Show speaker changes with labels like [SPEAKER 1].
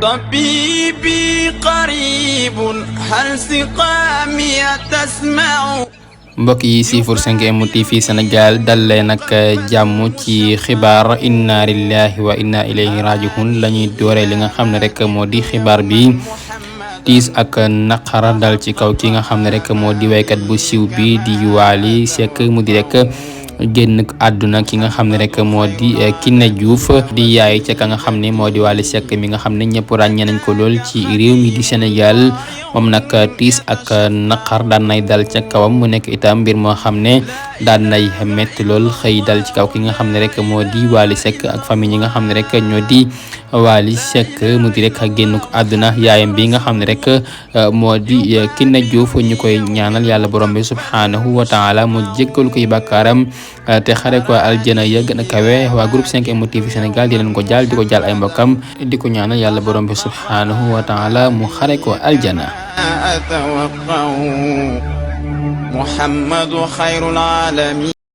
[SPEAKER 1] طبيبي قريب هل سقامي تسمع.
[SPEAKER 2] mbokk yi siifur 5M TV Sénégal dal leen ak jàmm ci xibaar inna lillahi wa inna ilayhi rajiun la ñuy dooree li nga xam ne rek moo di xibaar bi tiis ak naqara dal ci kaw ki nga xam ne rek moo di waykat bu siiw bi di Wally Seck mu di rek génn àdduna ki nga xam ne rek moo di Kiné Diouf di yaay ca ka nga xam ne moo di Wally Seck mi nga xam ne ñëpp ràññee nañ ko lool ci réew mi di Sénégal moom nag tiis ak naqar daan nay dal ca kawam mu nekk itam mbir moo xam ne daan nay métti lool xëy dal ci kaw ki nga xam ne rek moo di Wally Seck ak famille yi nga xam ne rek ñoo di Wally Seck mu di rek génn àdduna yaayam bi nga xam ne rek moo di Kiné Diouf ñu koy ñaanal yàlla borom bi subhanahu wa taala mu jéggal koy bàkkaaram te xare ko aljana ya gën a kawe waa groupe 5M TV Sénégal di leen ko jaal di ko jaal ay mbokkam di ko ñaanal yàlla borom bi subhanahu wa taala mu xare ko aljana.
[SPEAKER 1] أتوقع محمد خير العالمين.